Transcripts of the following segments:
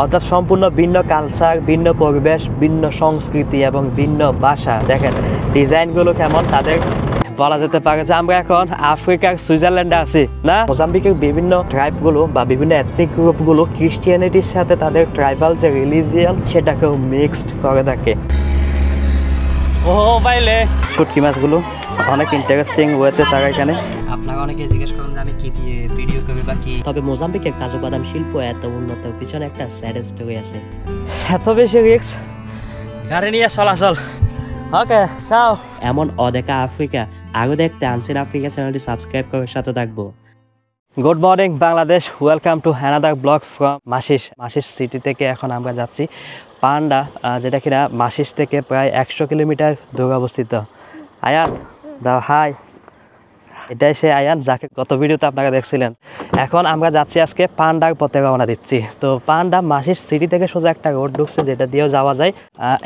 অর্থাৎ সম্পূর্ণ ভিন্ন কালচার, ভিন্ন পরিবেশ, ভিন্ন সংস্কৃতি এবং ভিন্ন ভাষা। দেখেন ডিজাইনগুলো কেমন, তাদের বলা যেতে পারে যে আমরা এখন আফ্রিকার সুইজারল্যান্ডে আছি না। মোজাম্বিকের বিভিন্ন ট্রাইবগুলো বা বিভিন্ন এথনিক গ্রুপগুলো ক্রিশ্চিয়ানিটির সাথে তাদের ট্রাইবাল যে রিলিজিয়ান সেটাকেও মিক্সড করে থাকে। ও বাইলে শুটকি মাছগুলো অনেক ইন্টারেস্টিং ওয়েতে তারা এখানে। আপনারা অনেকে জিজ্ঞেস করেন আমি কি দিয়ে ভিডিও করি বা কি। তবে মোজাম্বিকের কাজু বাদাম শিল্প এত উন্নত পিছনে একটা স্যাড স্টোরি আছে। এত বেশি রিস্ক, গাড়ি নিয়ে চলাচল। ওকে চাও। এমন অদেখা আফ্রিকা আরো দেখতে আনসিন আফ্রিকা চ্যানেলটি সাবস্ক্রাইব করে সাথে থাকবো। Good morning Bangladesh, welcome to another blog from মাসিস সিটি থেকে। এখন আমরা যাচ্ছি পান্ডা, যেটা কিনা মাসিস থেকে প্রায় 100 কিলোমিটার দূরে অবস্থিত। আয়ান দাও হাই, এটাই সে আয়ান যাকে গত ভিডিওতে আপনারা দেখছিলেন। এখন আমরা যাচ্ছি আজকে পান্ডার পথে রওনা দিচ্ছি। তো পান্ডা মাসিস সিটি থেকে সোজা একটা রোড ঢুকছে যেটা দিয়েও যাওয়া যায়,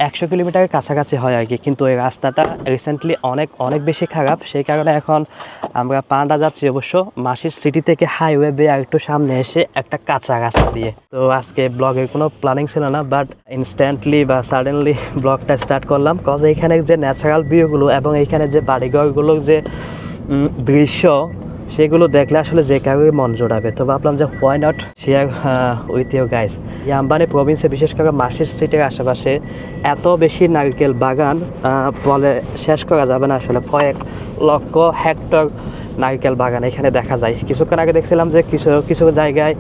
100 কিলোমিটারের কাছাকাছি হয় আর কি। কিন্তু এই রাস্তাটা রিসেন্টলি অনেক বেশি খারাপ, সেই কারণে এখন আমরা পান্ডা যাচ্ছি অবশ্য মাসিস সিটি থেকে হাইওয়ে বেয়ে আর একটু সামনে এসে একটা কাঁচা রাস্তা দিয়ে। তো আজকে ব্লগের কোনো প্ল্যানিং ছিল না, বাট ইনস্ট্যান্টলি বা সাডেনলি ব্লগটা স্টার্ট করলাম। কজ এইখানে যে ন্যাচারাল ভিউগুলো এবং এইখানে যে বাড়িঘরগুলোর যে দৃশ্য সেগুলো দেখলে আসলে যে কারোর মন জোড়াবে। তো ভাবলাম যে why not share with you guys. এই আম্বানি প্রভিন্সে বিশেষ করে মাসিস সিটির আশেপাশে এত বেশি নারকেল বাগান বলে শেষ করা যাবে না আসলে। কয়েক লক্ষ হেক্টর নারকেল বাগান এখানে দেখা যায়। কিছুক্ষণ আগে দেখছিলাম যে কিছু জায়গায়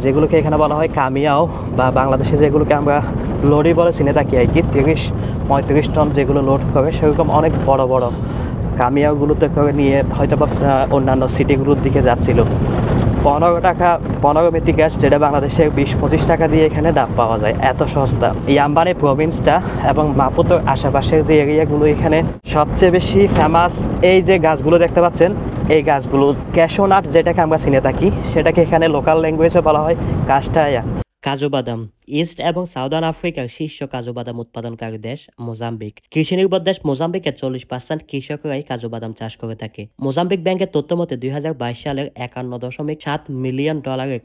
যেগুলোকে এখানে বলা হয় কামিয়াও, বা বাংলাদেশে যেগুলোকে আমরা লরি বলে চিনে থাকি আর কি, 30-35 টন যেগুলো লোড করে, সেরকম অনেক বড় বড় কামিয়াগুলোতে করে নিয়ে হয়তো বা অন্যান্য সিটিগুলোর দিকে যাচ্ছিল। 15 মেট্রিক গ্যাস, যেটা বাংলাদেশে 20-25 টাকা দিয়ে এখানে ডাব পাওয়া যায়, এত সস্তা। এই আম্বানি প্রভিন্সটা এবং মাপুতোর আশেপাশের যে এরিয়াগুলো এখানে সবচেয়ে বেশি ফেমাস। এই যে গাছগুলো দেখতে পাচ্ছেন, এই গাছগুলো ক্যাশো নাট যেটাকে আমরা চিনে থাকি, সেটাকে এখানে লোকাল ল্যাঙ্গুয়েজে বলা হয় কাস্টায়া। কাজু বাদাম ইস্ট এবং সাউদার্ন আফ্রিকার শীর্ষ কাজু বাদাম উৎপাদনকারী দেশ মোজাম্বিক। কৃষি নির্ভর দেশ মোজাম্বিকের 40% কৃষকরাই কাজু বাদাম চাষ করে থাকে। মোজাম্বিক ব্যাংকের তথ্য মতে 2022 সালের $51.7 মিলিয়ন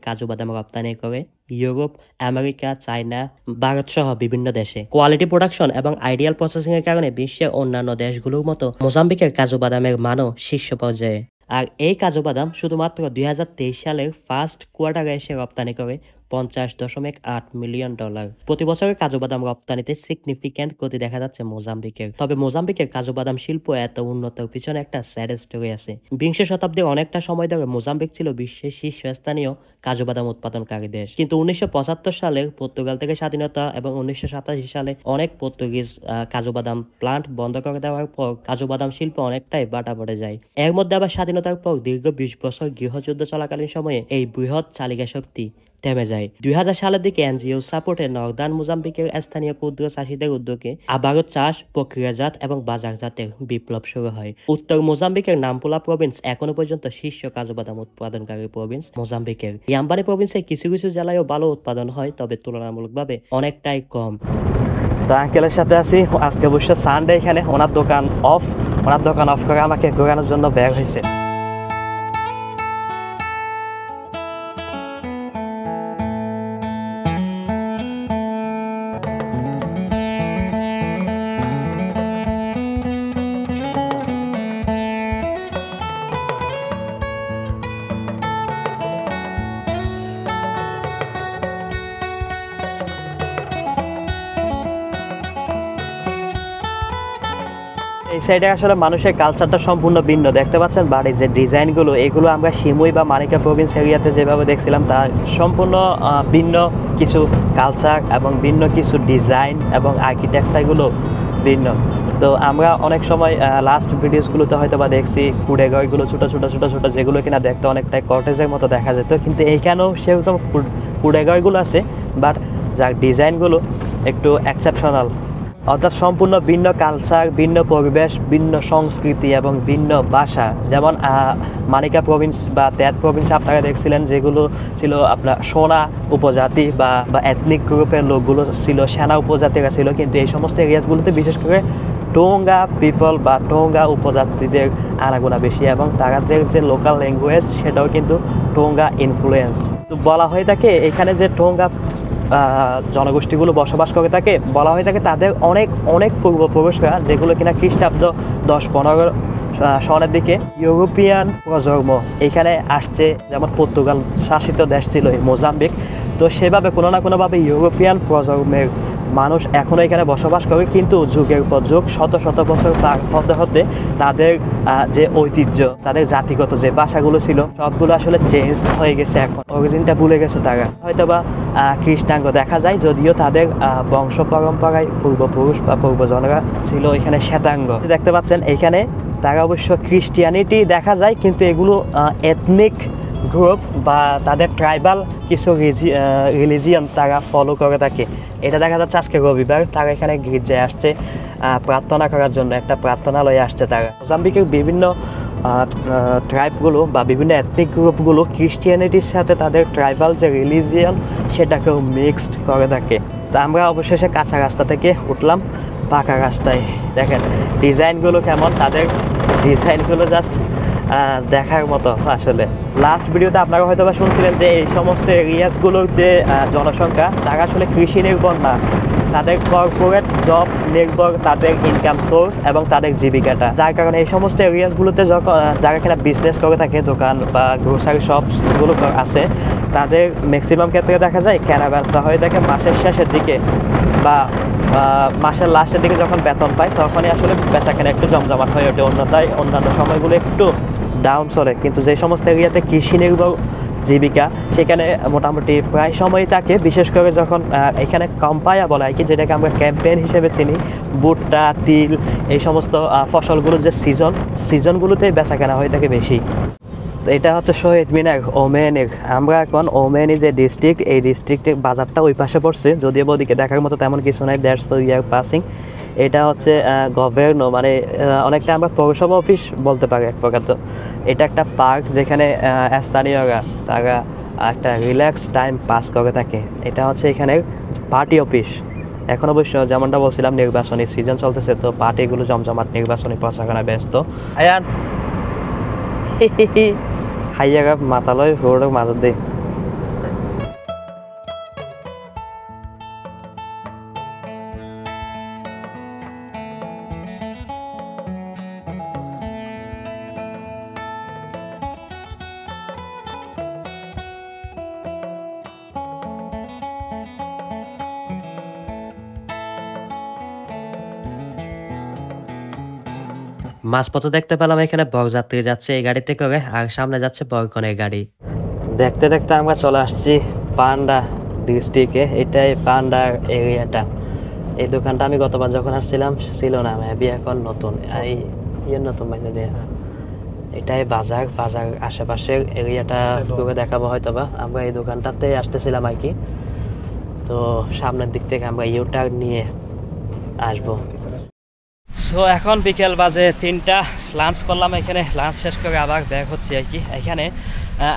কাজু বাদাম রপ্তানি করে ইউরোপ, আমেরিকা, চায়না, ভারত সহ বিভিন্ন দেশে। কোয়ালিটি প্রোডাকশন এবং আইডিয়াল প্রসেসিং এর কারণে বিশ্বের অন্যান্য দেশগুলোর মতো মোজাম্বিকের কাজু বাদামের মানও শীর্ষ পর্যায়ে। আর এই কাজু বাদাম শুধুমাত্র 2023 সালের ফার্স্ট কোয়ার্টারে এসে রপ্তানি করে $50.8 মিলিয়ন। প্রতি বছরের কাজু বাদাম রপ্তানিতে সিগনিফিক্যান্ট গতি দেখা যাচ্ছে মোজাম্বিকের। তবে মোজাম্বিকের কাজু বাদাম শিল্প এত উন্নত পিছনে একটা স্যাড স্টোরি আছে। 20 শতাব্দীর অনেকটা সময় ধরে মোজাম্বিক ছিল বিশ্বের শীর্ষস্থানীয় কাজু বাদাম উৎপাদনকারী দেশ। কিন্তু 1975 সালের পর্তুগাল থেকে স্বাধীনতা এবং 1987 সালে অনেক পর্তুগিজ কাজু বাদাম প্লান্ট বন্ধ করে দেওয়ার পর কাজু বাদাম শিল্প অনেকটাই বাটা পড়ে যায়। এর মধ্যে আবার স্বাধীনতার পর দীর্ঘ 20 বছর গৃহযুদ্ধ চলাকালীন সময়ে এই বৃহৎ চালিকা শক্তি থেমে যায়। 2000 সালের দিকে এনজিও সাপোর্টে নর্দার্ন মোজাম্বিকের স্থানীয় ক্ষুদ্র চাষীদের উদ্যোগে আবারও চাষ, প্রক্রিয়াজাত এবং বাজারজাতের বিপ্লব শুরু হয়। উত্তর মোজাম্বিকের নাম্পুলা প্রভিন্স এখনো পর্যন্ত শীর্ষ কাজু বাদাম উৎপাদনকারী প্রভিন্স মোজাম্বিকের। এই আম্বানি প্রভিন্সে কিছু জেলায়ও ভালো উৎপাদন হয়, তবে তুলনামূলকভাবে অনেকটাই কম। তো আঙ্কেলের সাথে আছি আজকে অবশ্য সানডে, এখানে ওনার দোকান অফ করে আমাকে ঘোরানোর জন্য বের হয়েছে। এই সাইডে আসলে মানুষের কালচারটা সম্পূর্ণ ভিন্ন। দেখতে পাচ্ছেন বাড়ির যে ডিজাইনগুলো, এগুলো আমরা সিমুই বা মানিকা প্রভিন্স এরিয়াতে যেভাবে দেখছিলাম তার সম্পূর্ণ ভিন্ন কিছু কালচার এবং ভিন্ন কিছু ডিজাইন এবং আর্কিটেকচারগুলো ভিন্ন। তো আমরা অনেক সময় লাস্ট ভিডিওসগুলোতে হয়তো বা দেখছি কুড়েঘরগুলো ছোটো ছোটো যেগুলো কিনা দেখতে অনেকটাই কটেজের মতো দেখা যেত, কিন্তু এইখানেও সেরকম কুড়েঘরগুলো আছে, বাট যার ডিজাইনগুলো একটু এক্সেপশনাল। অর্থাৎ সম্পূর্ণ ভিন্ন কালচার, ভিন্ন পরিবেশ, ভিন্ন সংস্কৃতি এবং ভিন্ন ভাষা। যেমন মানিকা প্রভিন্স বা তেত প্রভিন্স আপনারা দেখছিলেন, যেগুলো ছিল আপনার সোনা উপজাতি বা এথনিক গ্রুপের লোকগুলো ছিল, সেনা উপজাতিরা ছিল। কিন্তু এই সমস্ত এরিয়াসগুলোতে বিশেষ করে টোঙ্গা পিপল বা টোঙ্গা উপজাতিদের আনাগোনা বেশি, এবং তাদের যে লোকাল ল্যাঙ্গুয়েজ সেটাও কিন্তু টোঙ্গা ইনফ্লুয়েন্সড। তো বলা হয়ে থাকে এখানে যে টোঙ্গা জনগোষ্ঠীগুলো বসবাস করে থাকে, বলা হয়ে থাকে তাদের অনেক অনেক পূর্বপুরুষরা, যেগুলো কিনা খ্রিস্টাব্দ 10-15 সনের দিকে ইউরোপিয়ান প্রজন্ম এখানে আসছে। যেমন পর্তুগাল শাসিত দেশ ছিল এই মোজাম্বিক, তো সেভাবে কোনো না কোনোভাবে ইউরোপিয়ান প্রজন্মের মানুষ এখনও এখানে বসবাস করে, কিন্তু যুগের পর যুগ শত শত বছর পার হতে হতে তাদের যে ঐতিহ্য, তাদের জাতিগত যে ভাষাগুলো ছিল সবগুলো আসলে চেঞ্জ হয়ে গেছে। এখন অরিজিনটা ভুলে গেছে তারা। হয়তোবা খ্রিস্টাঙ্গ দেখা যায়, যদিও তাদের বংশ পরম্পরায় পূর্বপুরুষ বা পূর্বজনরা ছিল এখানে শ্বেতাঙ্গ। দেখতে পাচ্ছেন এখানে তারা অবশ্য খ্রিস্টিয়ানিটি দেখা যায়, কিন্তু এগুলো এথনিক গ্রুপ বা তাদের ট্রাইবাল কিছু রিলিজিয়ন তারা ফলো করে থাকে। এটা দেখা যাচ্ছে আজকে রবিবার, তারা এখানে গির্জায় আসছে প্রার্থনা করার জন্য, একটা প্রার্থনালয়ে আসছে তারা। মোজাম্বিকের বিভিন্ন ট্রাইবগুলো বা বিভিন্ন এথনিক গ্রুপগুলো খ্রিস্টিয়ানিটির সাথে তাদের ট্রাইবাল যে রিলিজিয়ন সেটাকেও মিক্সড করে থাকে। তো আমরা অবশেষে কাঁচা রাস্তা থেকে উঠলাম পাকা রাস্তায়। দেখেন ডিজাইনগুলো কেমন, তাদের ডিজাইনগুলো জাস্ট দেখার মতো। আসলে লাস্ট ভিডিওতে আপনারা হয়তো বা শুনছিলেন যে এই সমস্ত এরিয়াসগুলোর যে জনসংখ্যা তারা আসলে কৃষি নির্ভর না, তাদের কর্পোরেট জব নির্ভর তাদের ইনকাম সোর্স এবং তাদের জীবিকাটা। যার কারণে এই সমস্ত এরিয়াসগুলোতে যখন যারা এখানে বিজনেস করে থাকে, দোকান বা গ্রোসারি শপসগুলো আছে, তাদের ম্যাক্সিমাম ক্ষেত্রে দেখা যায় কেনা বেচা হয়ে থাকে মাসের শেষের দিকে বা মাসের লাস্টের দিকে যখন বেতন পায় তখনই আসলে বেচাকেনা একটু জমজমাট হয়ে ওঠে। অন্যান্য সময়গুলো একটু ডাউন চলে, কিন্তু যে সমস্ত এরিয়াতে কৃষি নির্ভর জীবিকা সেখানে মোটামুটি প্রায় সময়ই থাকে। বিশেষ করে যখন এখানে কম্পায়া বলা হয় কি, যেটাকে আমরা ক্যাম্পেইন হিসেবে চিনি, ভুট্টা, তিল, এই সমস্ত ফসলগুলোর যে সিজনগুলোতেই বেচাকেনা হয়ে থাকে বেশি। তো এটা হচ্ছে শহীদ মিনার ওমেনির। আমরা এখন ওমেনি যে ডিস্ট্রিক্ট, এই ডিস্ট্রিক্টের বাজারটা ওই পাশে পড়ছে, যদিও ওদিকে দেখার মতো তেমন কিছু নাই। That's for year passing. এটা হচ্ছে গভর্ন, মানে অনেকটা আমরা পৌরসভা অফিস বলতে পারি এক প্রকার। তো এটা একটা পার্ক যেখানে স্থানীয়রা তারা একটা রিল্যাক্স টাইম পাস করে থাকে। এটা হচ্ছে এখানে পার্টি অফিস। এখন অবশ্য যেমনটা বলছিলাম নির্বাচনী সিজন চলতেছে, তো পার্টিগুলো জমজমাট নির্বাচনী প্রচারণায় ব্যস্ত। আয়ান হাইয়া মাতালয় রোডের মাজত দিয়ে মাঝপথে দেখতে পেলাম এখানে বরযাত্রী যাচ্ছে এই গাড়িতে করে, আর সামনে যাচ্ছে বরকনের গাড়ি। দেখতে দেখতে আমরা চলে আসছি পান্ডা ডিস্ট্রিক্টে। এটাই পান্ডার এরিয়াটা। এই দোকানটা আমি গতবার যখন আসছিলাম ছিল না, মেবি এখন নতুন, এই নতুন বাইরে দিয়ে। এটাই বাজার আশেপাশের এরিয়াটা ঘুরে দেখাবো হয়তোবা। আমরা এই দোকানটাতে আসতেছিলাম আর কি। তো সামনের দিক থেকে আমরা ইউটার্ন নিয়ে আসবো। সো এখন বিকেল বাজে 3টা, লাঞ্চ করলাম এখানে। লাঞ্চ শেষ করে আবার ব্যাক হচ্ছি আর কি। এখানে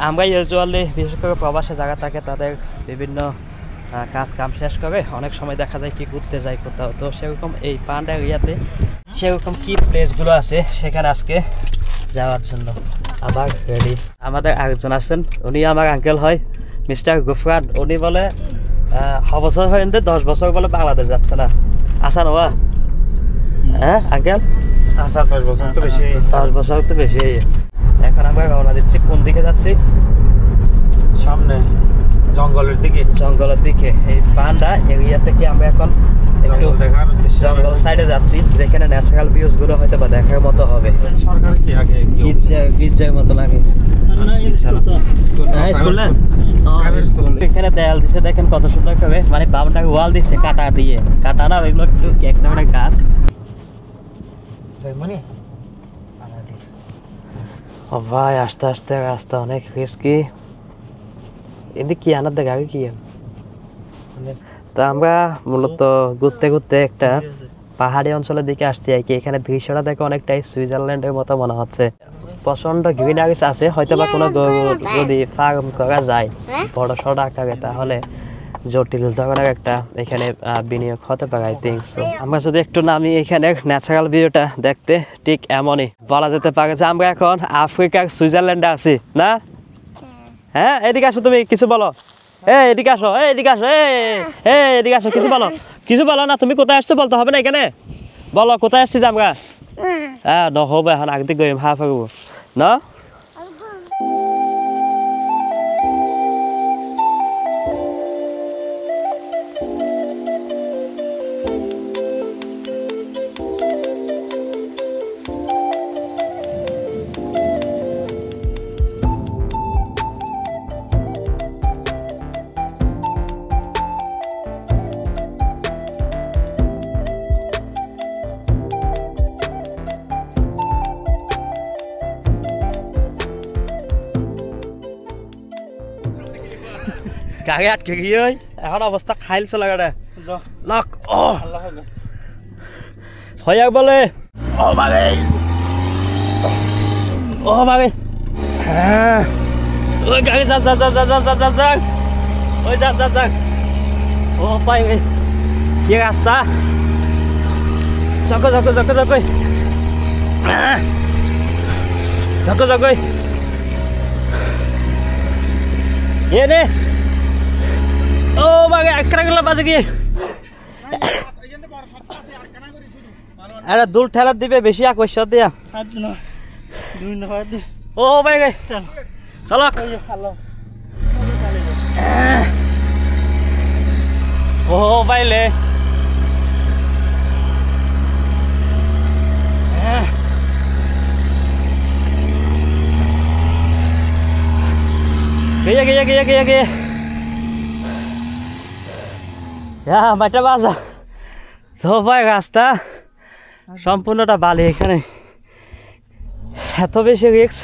আমরা ইউজুয়ালি বিশেষ করে প্রবাসে যারা থাকে তাদের বিভিন্ন কাজ কাম শেষ করে অনেক সময় দেখা যায় কি ঘুরতে যায় কোথাও। তো সেরকম এই পান্ডা এরিয়াতে সেরকম কি প্লেসগুলো আছে সেখানে আজকে যাওয়ার জন্য আবার রেডি। আমাদের আরেকজন আসছেন, উনি আমার আঙ্কেল হয়, মিস্টার গুফরান। উনি বলে বছর হয় 10 বছর বলে বাংলাদেশ যাচ্ছে না। আসা নোয়া হ্যাঁ আঙ্কেল? আচ্ছা 10 বছর তো বেশি। 10 বছর তো বেশি। এখন আমরা রওনা দিচ্ছি। কোন দিকে যাচ্ছি? সামনে জঙ্গলের দিকে। এই পান্ডা এরিয়া থেকে আমরা এখন একটু জঙ্গল সাইডে যাচ্ছি, যেখানে ন্যাচারাল ভিউজ গুলো হয়তো বা দেখার মতো হবে। সরকার কি আগে গির্জার মতো লাগে। এখানে দেয়াল দিছে দেখেন কত সুন্দর করে, মানে বাউন্ডারি ওয়াল দিছে কাটা দিয়ে। কাটা না, এগুলো একটু এক ধরনের গাছ। ও ভাই আস্তে আস্তে রাস্তা অনেক রিস্কি। এদিকে কি আনার দেখা আগে কি? তো আমরা মূলত ঘুরতে ঘুরতে একটা পাহাড়ি অঞ্চলের দিকে আসছি আর কি। এখানে দৃশ্যটা দেখে অনেকটাই সুইজারল্যান্ডের মতো মনে হচ্ছে। প্রচন্ড গ্রিনারিস আছে, হয়তো বা কোনো যদি ফার্ম করা যায় বড় সড় আকারে, তাহলে জটিল ধরনের একটা এখানে বিনিয়োগ হতে পারে আই থিঙ্ক সো। আমরা যদি একটু নামি এখানে ন্যাচারাল ভিউটা দেখতে, ঠিক এমনই বলা যেতে পারে যে আমরা এখন আফ্রিকার সুইজারল্যান্ডে আছি না? হ্যাঁ এদিকে আসো, তুমি কিছু বলো। এদিকে আসো, এদিকে আসো, এদিকে আসো, কিছু বলো না। তুমি কোথায় আসছো বলতে হবে না এখানে, বলো কোথায় আসছি আমরা। হ্যাঁ নহব এখন আগদিক গই হা ফাগব না। গাড়ি আটকে গিয়ে এখন অবস্থা খাইল চলা গাড়ে লক হয়ে বলে ও বাগে হ্যাঁ ওই গাড়ি যা ওই যা ও পাই কি রাস্তা চকো এ রে ও বাগে একটা গেল বাজে গিয়ে আরে দূর ঠেলা দিবে বেশি আকর্ষ দিয়া ও ভাই চলো ও বাইলে গিয়ে মাইটা বাজা তো ভাই রাস্তা সম্পূর্ণটা বালি, এখানে এত বেশি রিক্স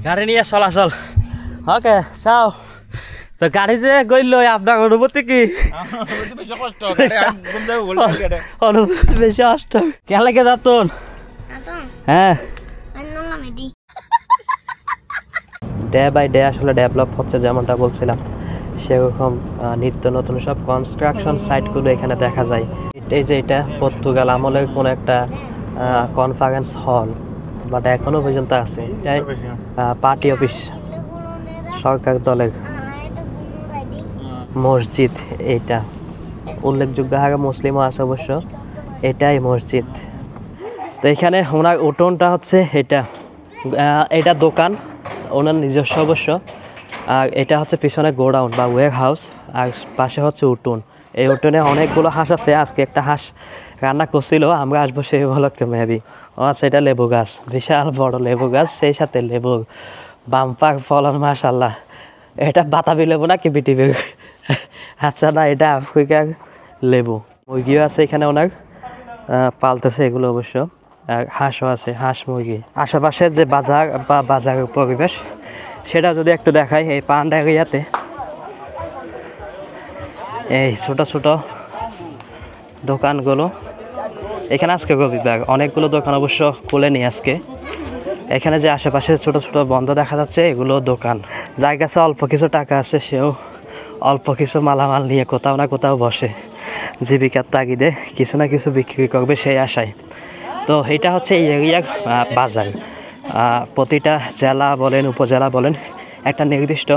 গাড়ি নিয়ে চলাচল। ওকে চাও তো গাড়ি যে গইল আপনার অনুভূতি কি? অনুভূতি বেশি কষ্ট কেন লাগে যাতন? হ্যাঁ ডে বাই ডে আসলে ডেভেলপ হচ্ছে, যেমনটা বলছিলাম সেরকম নিত্য নতুন সব কনস্ট্রাকশন সাইটগুলো এখানে দেখা যায়। এই যে এটা পর্তুগাল আমলের কোনো একটা কনফারেন্স হল, বাট এখনো পর্যন্ত আছে। এটাই পার্টি অফিস, সরকার দলের মসজিদ। এইটা উল্লেখযোগ্য হারে মুসলিমও আছে অবশ্য। এটাই মসজিদ। তো এখানে ওনার উঠোনটা হচ্ছে এটা দোকান ওনার নিজস্ব অবশ্য, আর এটা হচ্ছে পিছনে গোডাউন বা ওয়্যার হাউস, আর পাশে হচ্ছে উঠোন। এই উঠোনে অনেকগুলো হাঁস আছে। আজকে একটা হাঁস রান্না করছিল, আমরা আসবো সেই উপলক্ষে মেবি। ও আচ্ছা, এটা লেবু গাছ, বিশাল বড় লেবু গাছ, সেই সাথে লেবু বাম্পার ফলন মাশাআল্লাহ। এটা বাতাবি লেবু না কি বিটিবি? আচ্ছা না, এটা আফ্রিকার লেবু। মুরগিও আছে এখানে ওনার, পালতেছে এগুলো অবশ্য, আর হাঁসও আছে, হাঁস মুরগি। আশেপাশে যে বাজার বা বাজারের পরিবেশ সেটা যদি একটু দেখাই, এই পান্ডা এরিয়াতে এই ছোট ছোট দোকানগুলো, এখানে আজকে রবিবার অনেকগুলো দোকান অবশ্য খুলেনি আজকে। এখানে যে আশেপাশে ছোট ছোট বন্ধ দেখা যাচ্ছে, এগুলো দোকান। যার কাছে অল্প কিছু টাকা আছে সেও অল্প কিছু মালামাল নিয়ে কোথাও না কোথাও বসে, জীবিকার তাগিদে কিছু না কিছু বিক্রি করবে সেই আশায়। তো এটা হচ্ছে এই এরিয়ার বাজার। প্রতিটা জেলা বলেন উপজেলা বলেন একটা নির্দিষ্ট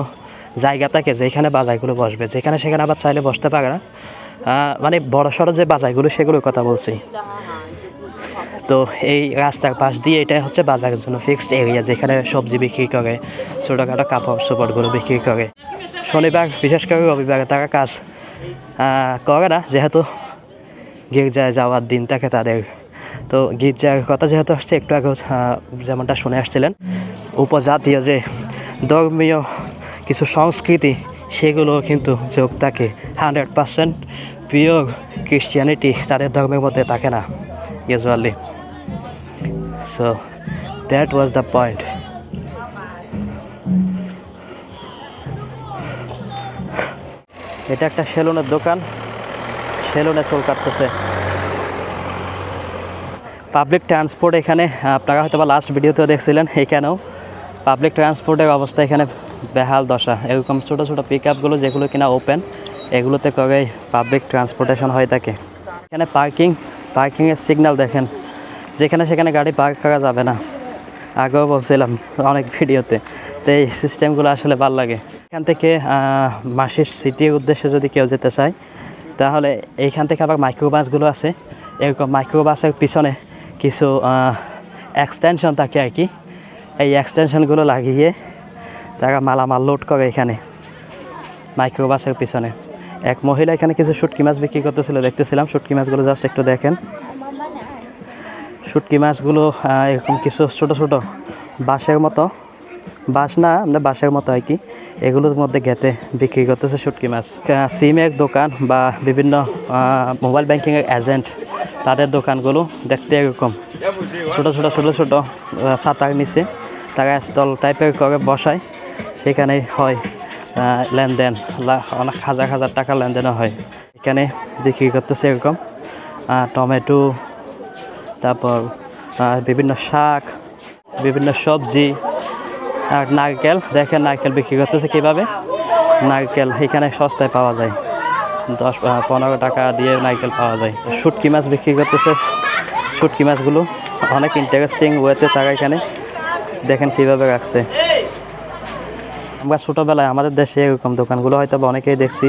জায়গা থাকে যেখানে বাজারগুলো বসবে, যেখানে সেখানে আবার চাইলে বসতে পারে না। মানে বড় সড়ো যে বাজারগুলো সেগুলোর কথা বলছি। তো এই রাস্তার পাশ দিয়ে এটাই হচ্ছে বাজারের জন্য ফিক্সড এরিয়া, যেখানে সবজি বিক্রি করে, ছোটোখাটো কাপড় চোপড়গুলো বিক্রি করে। শনিবার বিশেষ করে রবিবারে তারা কাজ করে না, যেহেতু গির্জায় যাওয়ার দিন থাকে তাদের। তো গির্জার কথা যেহেতু আসছে, একটু আগে যেমনটা শুনে আসছিলেন, উপজাতীয় যে ধর্মীয় কিছু সংস্কৃতি সেগুলো কিন্তু যোগ থাকে। 100% পিওর ক্রিশ্চিয়ানিটি তাদের ধর্মের মধ্যে থাকে না usually. So that was the point. এটা একটা সেলুনের দোকান, সেলুনে চুল কাটতেছে। পাবলিক ট্রান্সপোর্ট এখানে আপনারা হয়তো বা লাস্ট ভিডিওতেও দেখছিলেন, এখানেও পাবলিক ট্রান্সপোর্টের অবস্থা এখানে বেহাল দশা। এরকম ছোটো ছোটো পিক আপগুলো যেগুলো কিনা ওপেন, এগুলোতে করেই পাবলিক ট্রান্সপোর্টেশন হয়ে থাকে। এখানে পার্কিংয়ের সিগন্যাল দেখেন, যেখানে সেখানে গাড়ি পার্ক করা যাবে না। আগেও বলছিলাম অনেক ভিডিওতে। তো এই সিস্টেমগুলো আসলে ভালো লাগে। এখান থেকে মাসির সিটির উদ্দেশ্যে যদি কেউ যেতে চায় তাহলে এইখান থেকে আবার মাইক্রোবাসগুলো আছে। এরকম মাইক্রোবাসের পিছনে কিছু এক্সটেনশন থাকে আর কি, এই এক্সটেনশনগুলো লাগিয়ে তারা মালামাল লোড করে এখানে মাইক্রোবাসের পিছনে। এক মহিলা এখানে কিছু শুটকি মাছ বিক্রি করতেছিল, দেখতেছিলাম। শুটকি মাছগুলো জাস্ট একটু দেখেন। শুটকি মাছগুলো এরকম কিছু ছোটো ছোটো বাঁশের মতো, বাঁশ না আমরা বাঁশের মতো আর কি, এগুলোর মধ্যে গেঁথে বিক্রি করতেছে শুটকি মাছ। সিমের দোকান বা বিভিন্ন মোবাইল ব্যাংকিংয়ের এজেন্ট, তাদের দোকানগুলো দেখতে এরকম ছোটো ছোটো ছোটো ছোটো ছাতার নিচে তারা স্টল টাইপের করে বসায়, সেখানে হয় লেনদেন, অনেক হাজার হাজার টাকা লেনদেনও হয়। এখানে বিক্রি করতেছে এরকম টমেটো, তারপর বিভিন্ন শাক, বিভিন্ন সবজি আর নারকেল। দেখেন নারকেল বিক্রি করতেছে কীভাবে। নারকেল এখানে সস্তায় পাওয়া যায়, 10-15 টাকা দিয়ে নারকেল পাওয়া যায়। শুটকি মাছ বিক্রি করতেছে। শুটকি মাছগুলো অনেক ইন্টারেস্টিং ওয়েতে তারা এখানে দেখেন কীভাবে রাখছে। আমরা ছোটোবেলায় আমাদের দেশে এরকম দোকানগুলো হয়তো অনেকেই দেখছি,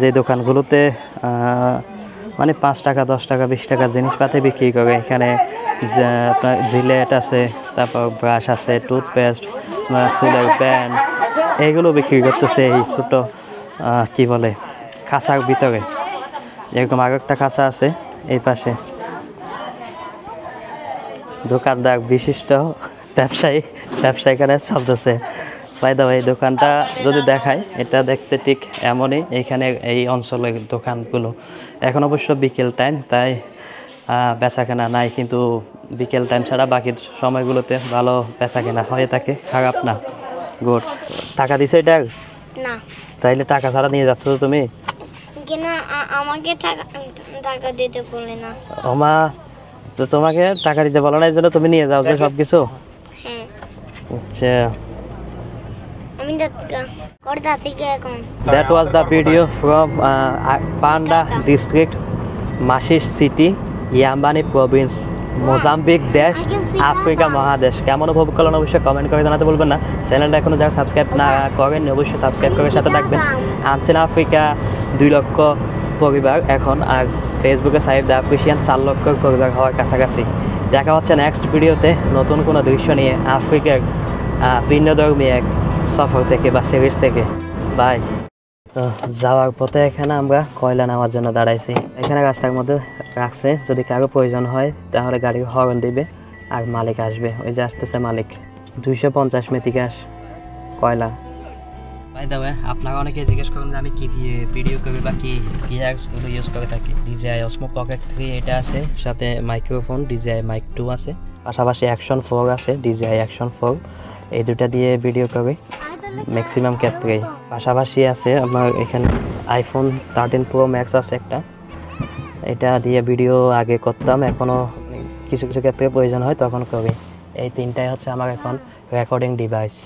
যে দোকানগুলোতে মানে 5 টাকা 10 টাকা 20 টাকা জিনিসপাতি বিক্রি করে। এখানে আপনার জিলেট আছে, তারপর ব্রাশ আছে, টুথপেস্ট, চুলের প্যান, এইগুলো বিক্রি করতেছে এই ছোটো কি বলে খাঁচার ভিতরে। এরকম আরও একটা খাঁচা আছে এই পাশে। দোকানদার বিশিষ্ট ব্যবসায়ী এখানে চলতেছে। ফায়দা ভাই দোকানটা যদি দেখায়, এটা দেখতে ঠিক এমনই এইখানে এই অঞ্চলের দোকানগুলো। এখন অবশ্য বিকেল টাইম, তাই বেচা কেনা নাই, কিন্তু বিকেল টাইম ছাড়া বাকি সময়গুলোতে ভালো বেচা কেনা হয়ে থাকে, খারাপ না। গুড। টাকা দিছো এটা না? তাইলে টাকা ছাড়া নিয়ে যাচ্ছ তো তুমি? আমাকে টাকা দিতে বলে না। ওমা, তো তোমাকে টাকা দিতে বলো না, এই জন্য তুমি নিয়ে যাও যে সব কিছু? হ্যাঁ। আচ্ছা। That was the video from Panda district, Mashish city, Yambani province, Mozambique দেশ, আফ্রিকা মহাদেশ। কেমন উপভোগ করলেন অবশ্যই কমেন্ট করে জানাতে বলবেন না। চ্যানেলটা এখনো যারা সাবস্ক্রাইব না করেন অবশ্যই সাবস্ক্রাইব করে সাথে থাকবেন। আনসিন আফ্রিকা 2 লক্ষ পরিবার এখন, আর ফেসবুকে সাইড দ্য অফিসিয়াল 4 লক্ষ পরিবার হওয়ার কাছাকাছি। দেখা হচ্ছে নেক্সট ভিডিওতে নতুন কোনো দৃশ্য নিয়ে আফ্রিকার ভিন্নধর্মী এক সফর থেকে বা সিরিজ থেকে। বাই। তো যাওয়ার পথে এখানে আমরা কয়লা নেওয়ার জন্য দাঁড়াইছি। এখানে রাস্তার মধ্যে রাখছে, যদি কারো প্রয়োজন হয় তাহলে গাড়ির হর্ন দিবে আর মালিক আসবে। ওই যে আসতেছে মালিক। 250 মেথিকাশ কয়লা। ভাই দাও, আপনারা অনেকে জিজ্ঞেস করেন যে আমি কি দিয়ে ভিডিও করি বা কি গিয়ারসগুলো ইউজ করে থাকি। DJI Osmo Pocket 3 এটা আছে, সাথে মাইক্রোফোন DJI Mic 2 আছে, পাশাপাশি Action 4 আছে, DJI Action 4। এই দুটা দিয়ে ভিডিও করি ম্যাক্সিমাম ক্ষেত্রেই। পাশাপাশি আছে আমার এখানে iPhone 13 Pro Max আছে একটা, এটা দিয়ে ভিডিও আগে করতাম, এখনও কিছু কিছু ক্ষেত্রে প্রয়োজন হয় তখন করি। এই 3টাই হচ্ছে আমার এখন রেকর্ডিং ডিভাইস।